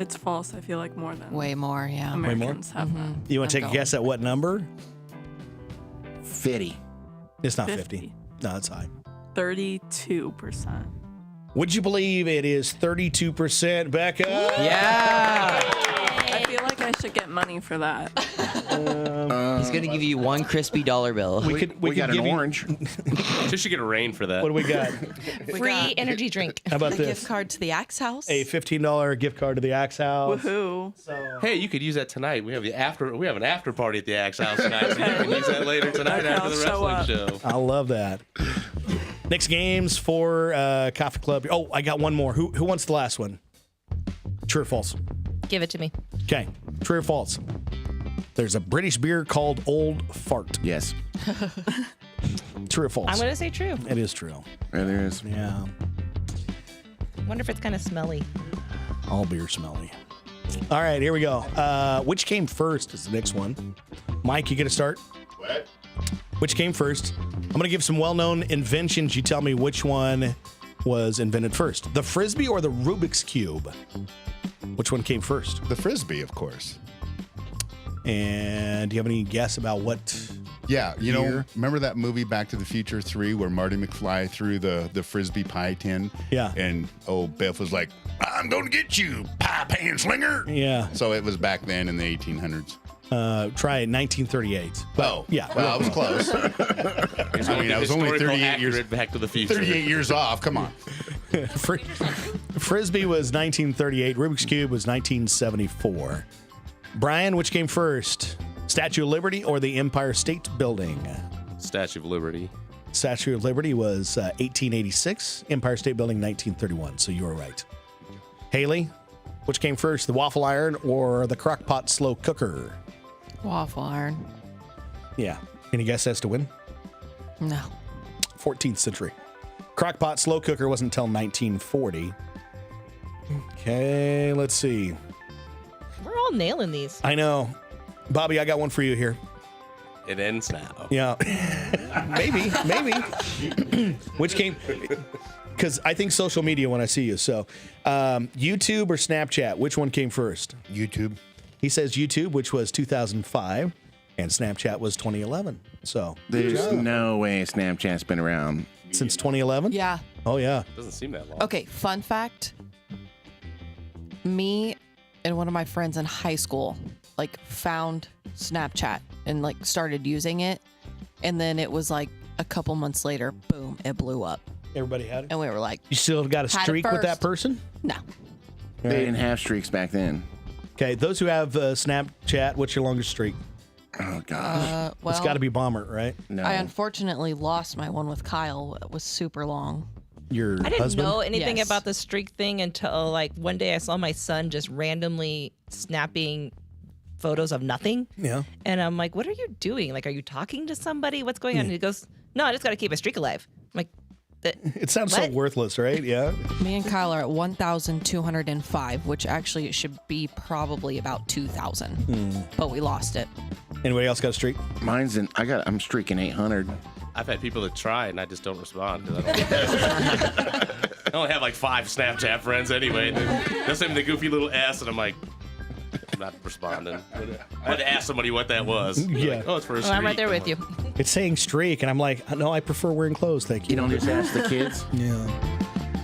it's false. I feel like more than Way more, yeah. Americans have that. You want to take a I'm guess at what number? 50. It's not 50. 50. No, it's high. 32%. Would you believe it is 32%, Becca? Yeah. I feel like I should get money for that. He's going to give you one crispy dollar bill. We We could got give an you- orange. Just should get a rain for that. What do we got? Free energy drink. How about A this? gift card to the Axe House. A $15 gift card to the Axe House. Woohoo. Hey, you could use that tonight. We have an after party at the Axe House tonight, so you can use that later tonight Okay, after the I'll wrestling show show. I love that. Next games for Coffee Club. Oh, I got one more. Who wants the last one? True or false? Give it to me. Okay. True or false? There's a British beer called Old Fart. Yes. True or false? I'm going to say true. It is true. There there is. Yeah. Wonder if it's kind of smelly. All beer smelly. All right, here we go. Which came first is the next one. Mike, you get to start? What? Which came first? I'm going to give some well-known inventions. You tell me which one was invented first. The Frisbee or the Rubik's Cube? Which one came first? The Frisbee, of course. And do you have any guess about what? Yeah, you know, Year? remember that movie Back to the Future 3 where Marty McFly threw the Frisbee pie tin? Yeah. And Beth was like, I'm going to get you, pie pan slinger. Yeah. So it was back then in the 1800s. Try it, 1938. Oh, yeah. Well, I was close. I mean, I was only 38 years, Back to the Future. 38 years off. Come on. Frisbee was 1938. Rubik's Cube was 1974. Brian, which came first? Statue of Liberty or the Empire State Building? Statue of Liberty. Statue of Liberty was 1886. Empire State Building, 1931. So you were right. Haley, which came first? The waffle iron or the crock pot slow cooker? Waffle iron. Yeah. Any guess as to when? No. 14th century. Crockpot slow cooker wasn't until 1940. Okay, let's see. We're all nailing these. I know. Bobby, I got one for you here. It ends now. Yeah. maybe. Which came, because I think social media when I see you. So YouTube or Snapchat, which one came first? YouTube. He says YouTube, which was 2005, and Snapchat was 2011. So There's no way Snapchat's been around. since 2011? Yeah. Oh, yeah. Doesn't seem that long. Okay, fun fact. Me and one of my friends in high school found Snapchat and started using it. And then it was a couple months later, boom, it blew up. Everybody had it. And we were like, You still got a Had it streak with that first. person? no. They didn't have streaks back then. Okay, those who have Snapchat, what's your longest streak? Oh, gosh. Well, It's got to be Bomber, right? No. I unfortunately lost my one with Kyle. It was super long. Your I didn't husband? know anything Yes. about the streak thing until one day I saw my son just randomly snapping photos of nothing. Yeah. And I'm like, what are you doing? Are you talking to somebody? What's going on? And he goes, no, I just got to keep a streak alive. I'm like, It sounds so What? worthless, right? Yeah. Me and Kyle are at 1,205, which actually it should be probably about 2,000. But we lost it. Anybody else got a streak? Mine's I'm streaking 800. I've had people that try and I just don't respond. 'Cause I only have 5 Snapchat friends anyway. They'll send me the goofy little S and I'm like, not responding. I had to ask somebody what that was. Yeah. Oh, it's for a Well, streak. I'm right there with you. It's saying streak, and I'm like, no, I prefer wearing clothes. Thank you. You don't just ask the kids. Yeah.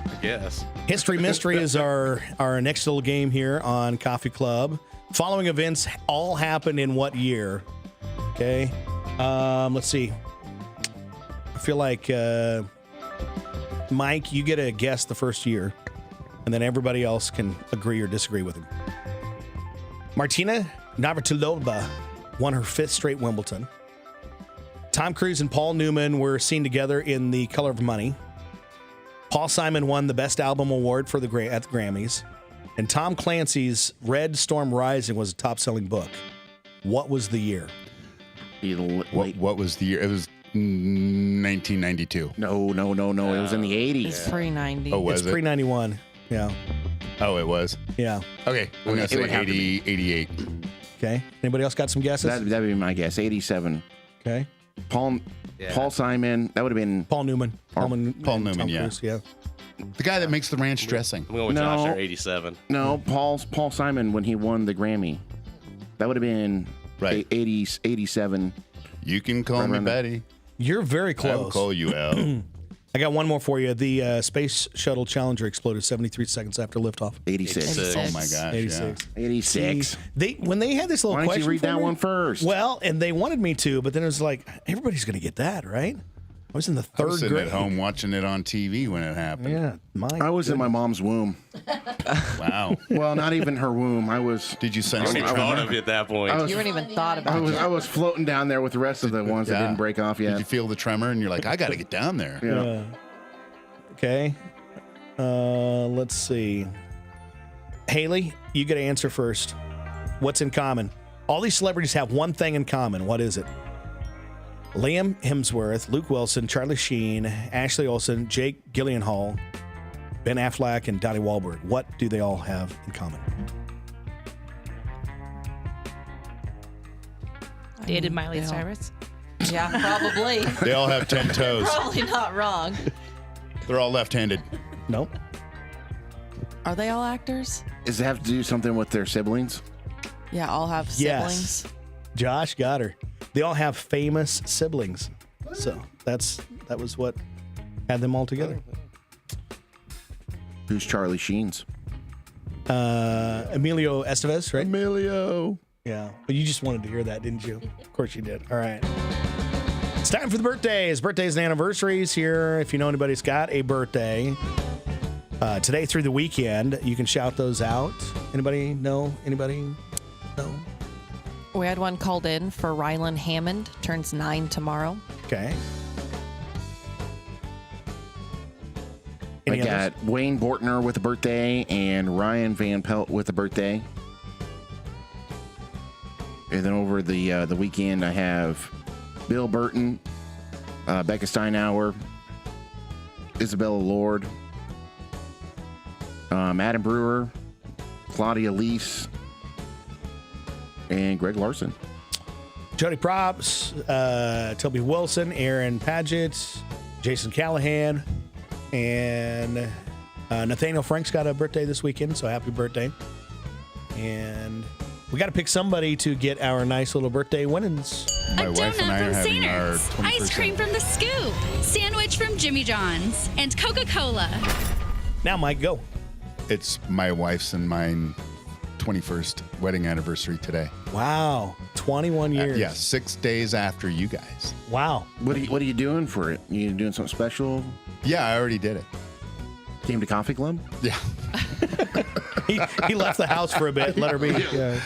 I guess. History Mystery is our next little game here on Coffee Club. Following events all happened in what year? Okay. Let's see. I feel like Mike, you get a guess the first year, and then everybody else can agree or disagree with him. Martina Navratilova won her 5th straight Wimbledon. Tom Cruise and Paul Newman were seen together in The Color of Money. Paul Simon won the Best Album Award for at the Grammys. And Tom Clancy's Red Storm Rising was a top-selling book. What was the year? What was the year? It was 1992. No. It was in the 80s. It's pre-90. Oh, was It's it? pre-91. Yeah. Oh, it was. Yeah. Okay, I'm gonna It say would have to 80, 88. Okay. Anybody else got some guesses? That'd be my guess. 87. Okay. Paul Simon. That would have been. Paul Newman. Paul and Newman, Tom yeah. Cruise, yeah. The guy that makes the ranch dressing. I'm going with Josh there, 87. No, Paul Simon when he won the Grammy. That would have been Right. 87. You can call me Remember. Betty. You're very I will close. call you Al. I got one more for you. The Space Shuttle Challenger exploded 73 seconds after liftoff. 86. 86. Oh my gosh. 86. 86. When they had this little Why don't question you read for that me- one first? Well, and they wanted me to, but then it was like, everybody's going to get that, right? I was in the I was third sitting grade. at home watching it on TV when it happened. Yeah, I was in my mom's womb. Wow. Well, not even her womb. I was. Did you I sense wasn't the even thought tremor? of you at that point. I was, You weren't even thought about it. I was floating down there with the rest of the ones that Yeah. didn't break off Did yet. you feel the tremor? And you're like, I got to get down there. Yeah. Okay. Let's see. Haley, you get to answer first. What's in common? All these celebrities have one thing in common. What is it? Liam Hemsworth, Luke Wilson, Charlie Sheen, Ashley Olsen, Jake Gyllenhaal, Ben Affleck, and Donnie Wahlberg. What do they all have in common? Dated Miley they all- Cyrus. Yeah, probably. They all have 10 toes. Probably not wrong. They're all left-handed. Nope. Are they all actors? Does it have to do something with their siblings? Yeah, all have siblings. Yes. Josh got her. They all have famous siblings. So that was what had them all together. Who's Charlie Sheen's? Emilio Estevez, right? Emilio. Yeah. But you just wanted to hear that, didn't you? Of course you did. All right. It's time for the birthdays. Birthdays and anniversaries here. If you know anybody's got a birthday. Today through the weekend, you can shout those out. Anybody know? Anybody know? We had one called in for Rylan Hammond. Turns 9 tomorrow. Okay. I Any got others? Wayne Bortner with a birthday and Ryan Van Pelt with a birthday. And then over the weekend, I have Bill Burton, Becca Steinauer, Isabella Lord, Adam Brewer, Claudia Lease, and Greg Larson. Jody Props, Toby Wilson, Aaron Paget, Jason Callahan, and Nathaniel Frank's got a birthday this weekend, so happy birthday. And we got to pick somebody to get our nice little birthday winnings. My A wife and I donut are from having our Sanders, 21st ice cream from the Scoop, sandwich from Jimmy John's, and Coca-Cola. Now, Mike, go. It's my wife's and mine 21st wedding anniversary today. Wow. 21 years. Yeah, 6 days after you guys. Wow. What are you doing for it? You doing something special? Yeah, I already did it. Came to Coffee Club? Yeah. He left the house for a bit. Let her be. Yeah.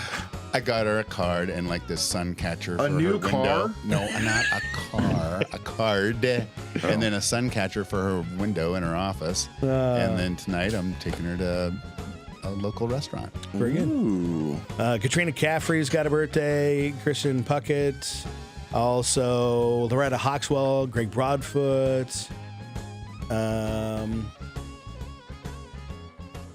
I got her a card and like this sun catcher for new her window. car? No, not a car, a card. And then a sun catcher for her window in her office. And then tonight I'm taking her to a local restaurant. Very good. Ooh. Katrina Caffrey's got a birthday. Christian Puckett. Also, Loretta Hawkswell, Greg Broadfoot.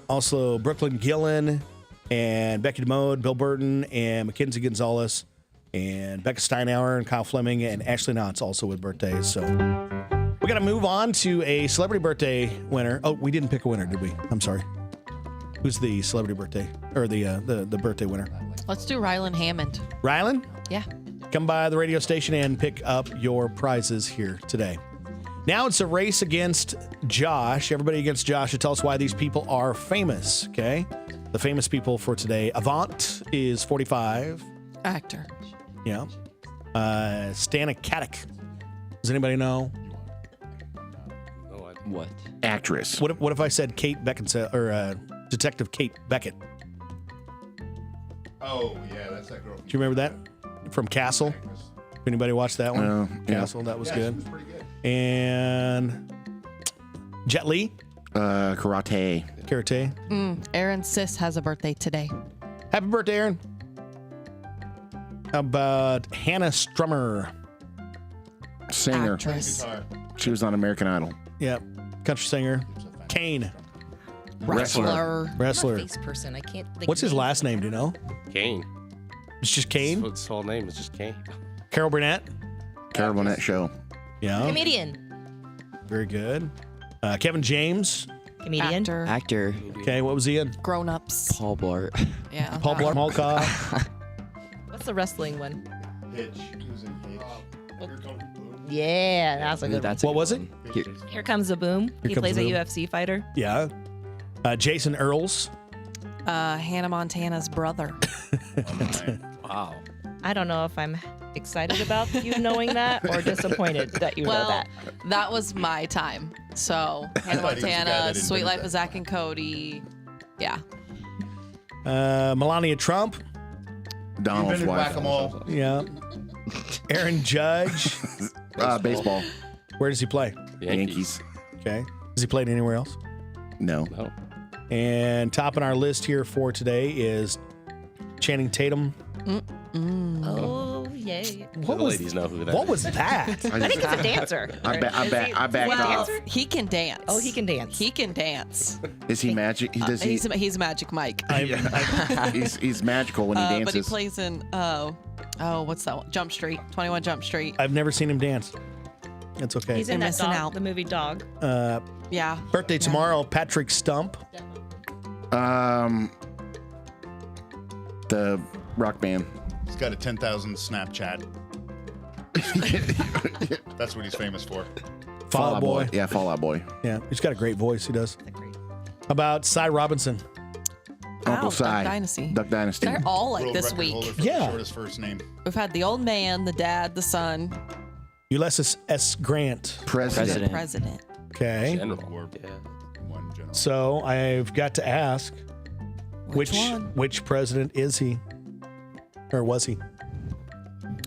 Also, Brooklyn Gillen and Becky DeMode, Bill Burton, and Mackenzie Gonzalez, and Becca Steinauer, and Kyle Fleming, and Ashley Knotts also with birthdays. So we got to move on to a celebrity birthday winner. Oh, we didn't pick a winner, did we? I'm sorry. Who's the celebrity birthday or the birthday winner? Let's do Rylan Hammond. Rylan, Yeah. come by the radio station and pick up your prizes here today. Now it's a race against Josh. Everybody against Josh to tell us why these people are famous, okay? The famous people for today. Avant is 45. Actor. Yeah. Stanicatic. Does anybody know? What? Actress. What if I said Kate Beckinsale or Detective Kate Beckett? Do Oh, yeah, that's that girl. you remember that from Castle? Anybody watch that one? No, yeah. Castle, that was Yeah, good. she was pretty good. And Jet Li, Karate. Karate. Aaron Sis has a birthday today. Happy birthday, Aaron. How about Hannah Strummer? Singer. Actress. She was on American Idol. Yep. Country singer. Kane, Wrestler. wrestler. Face person. I can't think What's of his names. last name? Do you know? Kane. It's just Kane. His whole name is just Kane. Carol Burnett. Carol Burnett Show. Yeah. Comedian. Very good. Kevin James. Comedian. Actor. Actor. Okay, what was he in? Grown ups. Paul Blart. Yeah. Paul Blart Mall Cop. What's the wrestling one? Hitch. He was in Hitch. Yeah, that's a good one. That's a What good was it? one. Here- Here comes the boom. He Comes plays the a Boom. UFC fighter. Yeah. Jason Earls. Hannah Montana's brother. Wow. I don't know if I'm excited about you knowing that or disappointed that you know Well, that. that was my time. So Hannah thought he was the guy Montana, that Sweet invented Life that. of Zach and Cody. Yeah. Melania Trump. Donald's Invented wife. whack-a-mole. Yeah. Aaron Judge. Baseball. Where does he play? Yankees. Okay. Has he played anywhere else? No. No. And topping our list here for today is Channing Tatum. Oh, yay. What the was, ladies know who that what is. was that? I think he's a dancer. I backed Well, off. he can dance. Oh, he can dance. He can dance. Is he magic? Does he? He's Magic Mike. He's magical when he dances. But he plays in what's that one? Jump Street, 21 Jump Street. I've never seen him dance. That's okay. He's in You're that missing dog, out. the movie Dog. Yeah. Birthday tomorrow, Patrick Stump. The rock band. He's got a 10,000 Snapchat. That's what he's famous for. Fall Out Boy. Yeah, Fall Out Boy. Yeah, he's got a great voice. He does. Great. How about Cy Robinson? Uncle Duck Si. Dynasty. Duck Dynasty. They're all like World this record week. holder for Yeah. the shortest first name. We've had the old man, the dad, the son, Ulysses S. Grant. President. the president. Okay. General. Or Yeah. one general. So I've got to ask, Which one? which president is he? Or was he?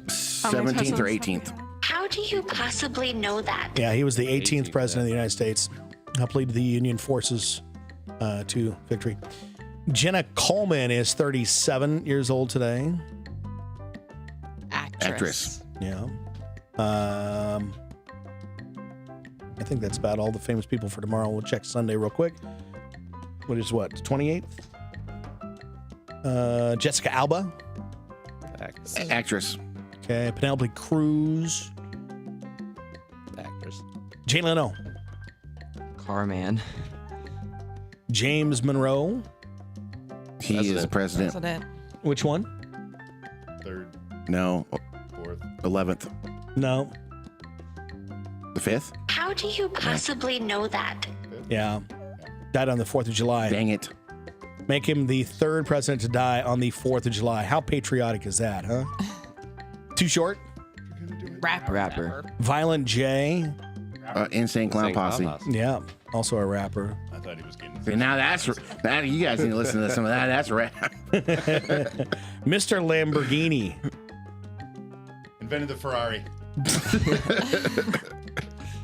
17th or 18th. How do you possibly know that? Yeah, he was the 18th 18th, president of the United States. Helped lead the Union forces to victory. Jenna Coleman is 37 years old today. Actress. Yeah. I think that's about all the famous people for tomorrow. We'll check Sunday real quick. What is what? 28th? Jessica Alba. Actress. Actress. Okay. Penelope Cruz. Actress. Jay Leno. Carman. James Monroe. He is the president. President. Which one? Third, No. fourth. 11th. No. The 5th? How do you possibly know that? Yeah. Died on the 4th of July. Dang it. Make him the third president to die on the 4th of July. How patriotic is that, huh? Too short? Rapper. Violent J. Insane Clown Posse. Yeah. Also a rapper. I thought he was getting. See, now that you guys need to listen to some of that. That's rap. Mr. Lamborghini. Invented the Ferrari.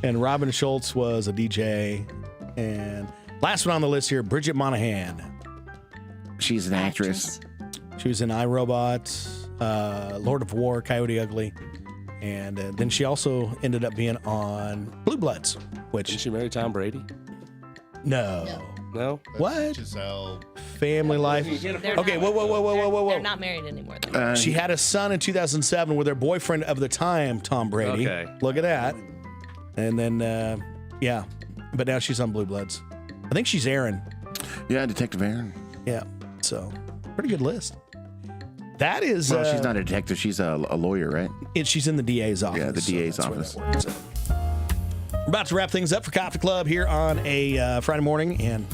And Robin Schultz was a DJ. And last one on the list here, Bridget Monahan. She's an actress. She was in iRobot, Lord of War, Coyote Ugly. And then she also ended up being on Blue Bloods, Did which, she marry Tom Brady? no. No. What? Giselle. Family life. They're Okay, not- whoa. They're not married anymore, though. She had a son in 2007 with her boyfriend of the time, Tom Brady. Okay. Look at that. And then, yeah. But now she's on Blue Bloods. I think she's Aaron. Yeah, Detective Aaron. Yeah. So, pretty good list. That is. Well, she's not a detective. She's a lawyer, right? She's in the DA's office. Yeah, the DA's that's where office. that works. We're about to wrap things up for Coffee Club here on a Friday morning, and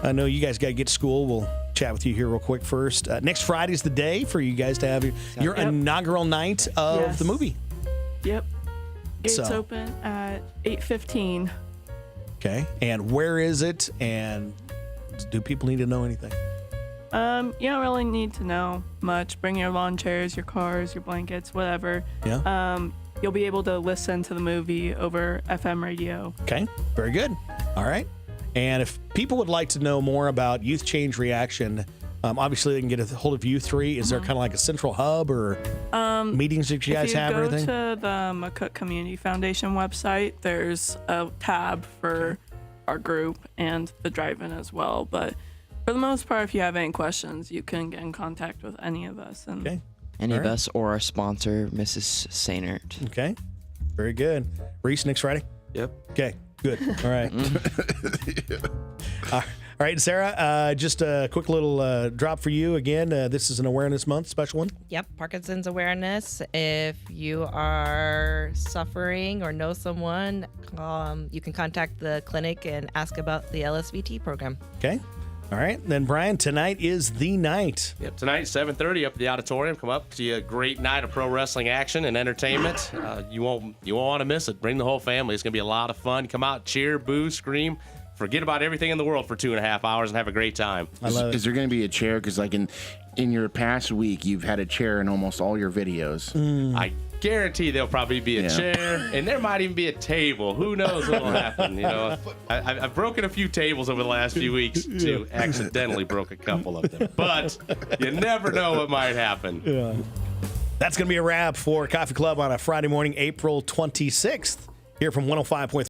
I know you guys got to get to school. We'll chat with you here real quick first. Next Friday's the day for you guys to have your inaugural night of the movie. Yep. Gates So- open at 8:15. Okay, and where is it? And do people need to know anything? You don't really need to know much. Bring your lawn chairs, your cars, your blankets, whatever. Yeah. You'll be able to listen to the movie over FM radio. Okay, very good. All right. And if people would like to know more about Youth Change Reaction, obviously they can get a hold of you three. Is there kind of like a central hub or meetings that you guys have or If you anything? go to the McCook Community Foundation website, there's a tab for our group and the drive-in as well. But for the most part, if you have any questions, you can get in contact with any of us. And Okay. Any All of right. us or our sponsor, Mrs. Sainert. Okay. Very good. Reese, next Friday? Yep. Okay, good. All right. All right, Sarah, just a quick little drop for you again. This is an awareness month, special one. Yep, Parkinson's awareness. If you are suffering or know someone, you can contact the clinic and ask about the LSVT program. Okay. All right. Then, Brian, tonight is the night. Yep, tonight, 7:30 up at the auditorium. Come up, see a great night of pro wrestling action and entertainment. You won't want to miss it. Bring the whole family. It's going to be a lot of fun. Come out, cheer, boo, scream. Forget about everything in the world for 2.5 hours and have a great time. Is there going to be a chair? Because like in your past week, you've had a chair in almost all your videos. I guarantee there'll probably be a chair, and there might even be a table. Who knows what'll happen? You know, I've broken a few tables over the last few weeks too. Accidentally broke a couple of them, but you never know what might happen. Yeah. That's going to be a wrap for Coffee Club on a Friday morning, April 26th, here from 105.3.